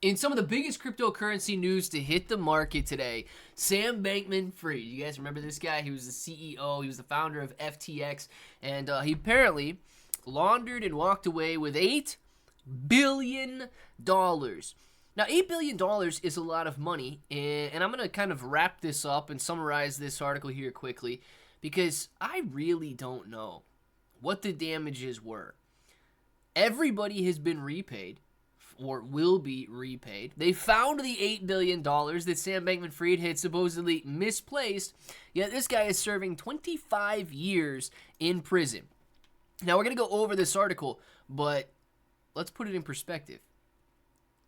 In some of the biggest cryptocurrency news to hit the market today, Sam Bankman-Fried. You guys remember this guy? He was the CEO. He was the founder of FTX. And he apparently laundered and walked away with $8 billion. Now, $8 billion is a lot of money. And I'm going to kind of wrap this up and summarize this article here quickly, because I really don't know what the damages were. Everybody has been repaid, or will be repaid. They found the $8 billion that Sam Bankman-Fried had supposedly misplaced, yet this guy is serving 25 years in prison. Now, we're going to go over this article, but let's put it in perspective.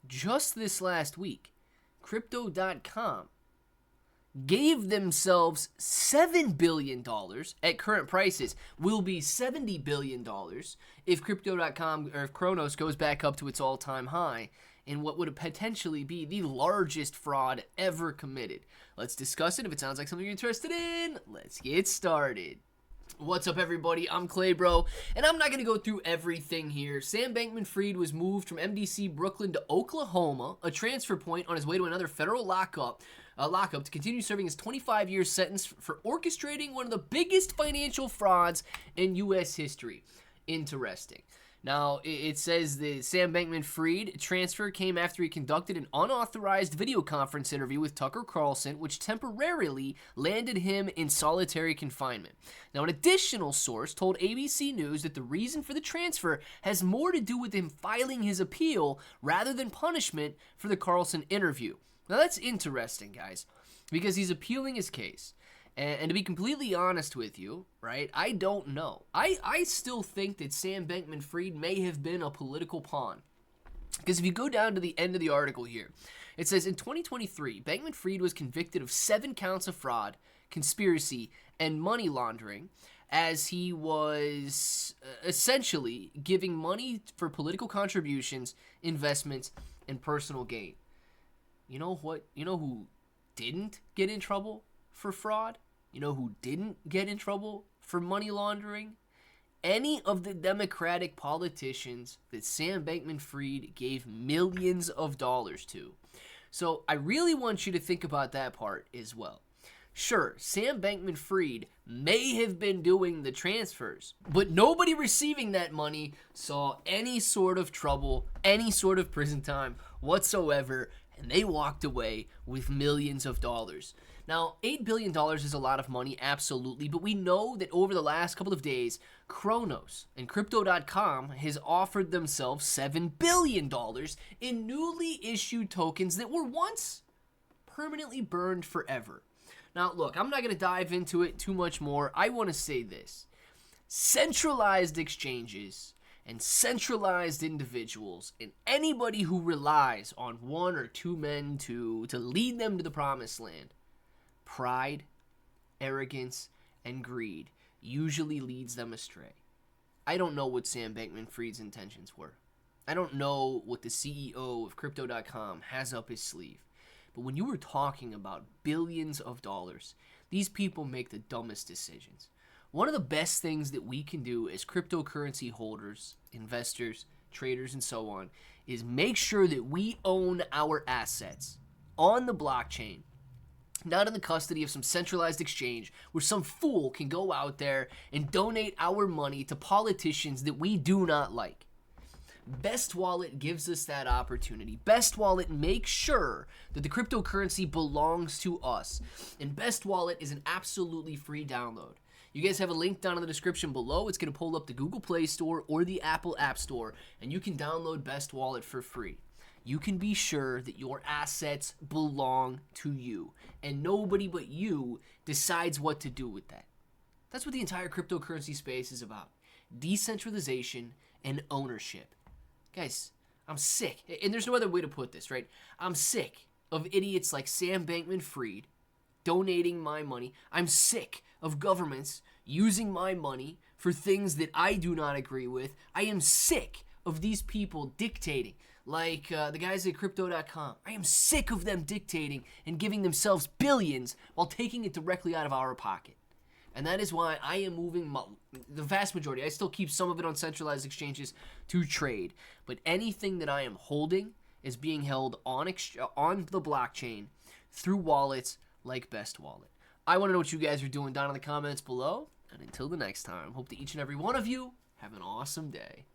Just this last week, crypto.com gave themselves $7 billion at current prices, will be $70 billion if crypto.com or if Kronos goes back up to its all-time high in what would potentially be the largest fraud ever committed. Let's discuss it. If it sounds like something you're interested in, let's get started. What's up, everybody? I'm Clay, bro, and I'm not going to go through everything here. Sam Bankman-Fried was moved from MDC Brooklyn to Oklahoma, a transfer point on his way to another federal lockup to continue serving his 25-year sentence for orchestrating one of the biggest financial frauds in U.S. history. Interesting. Now, it says the Sam Bankman-Fried transfer came after he conducted an unauthorized video conference interview with Tucker Carlson, which temporarily landed him in solitary confinement. Now, an additional source told ABC News that the reason for the transfer has more to do with him filing his appeal rather than punishment for the Carlson interview. Now, that's interesting, guys, because he's appealing his case. And to be completely honest with you, right, I don't know. I still think that Sam Bankman-Fried may have been a political pawn. Because if you go down to the end of the article here, it says, in 2023, Bankman-Fried was convicted of 7 counts of fraud, conspiracy, and money laundering, as he was essentially giving money for political contributions, investments, and personal gain. You know what? You know who didn't get in trouble for fraud? You know who didn't get in trouble for money laundering? Any of the Democratic politicians that Sam Bankman-Fried gave millions of dollars to. So I really want you to think about that part as well. Sure, Sam Bankman-Fried may have been doing the transfers, but nobody receiving that money saw any sort of trouble, any sort of prison time whatsoever, and they walked away with millions of dollars. Now, $8 billion is a lot of money, absolutely, but we know that over the last couple of days, Kronos and Crypto.com has offered themselves $7 billion in newly issued tokens that were once permanently burned forever. Now, look, I'm not going to dive into it too much more. I want to say this. Centralized exchanges and centralized individuals and anybody who relies on one or two men to lead them to the promised land, pride, arrogance, and greed usually leads them astray. I don't know what Sam Bankman-Fried's intentions were. I don't know what the CEO of Crypto.com has up his sleeve. But when you were talking about billions of dollars, these people make the dumbest decisions. One of the best things that we can do as cryptocurrency holders, investors, traders, and so on, is make sure that we own our assets on the blockchain, not in the custody of some centralized exchange where some fool can go out there and donate our money to politicians that we do not like. Best Wallet gives us that opportunity. Best Wallet makes sure that the cryptocurrency belongs to us. And Best Wallet is an absolutely free download. You guys have a link down in the description below. It's going to pull up the Google Play Store or the Apple App Store, and you can download Best Wallet for free. You can be sure that your assets belong to you, and nobody but you decides what to do with that. That's what the entire cryptocurrency space is about. Decentralization and ownership. Guys, I'm sick, and there's no other way to put this, right? I'm sick of idiots like Sam Bankman-Fried donating my money. I'm sick of governments using my money for things that I do not agree with. I am sick of these people dictating, like the guys at Crypto.com. I am sick of them dictating and giving themselves billions while taking it directly out of our pocket. And that is why I am moving the vast majority. I still keep some of it on centralized exchanges to trade. But anything that I am holding is being held on the blockchain through wallets like Best Wallet. I want to know what you guys are doing down in the comments below. And until the next time, hope that each and every one of you have an awesome day.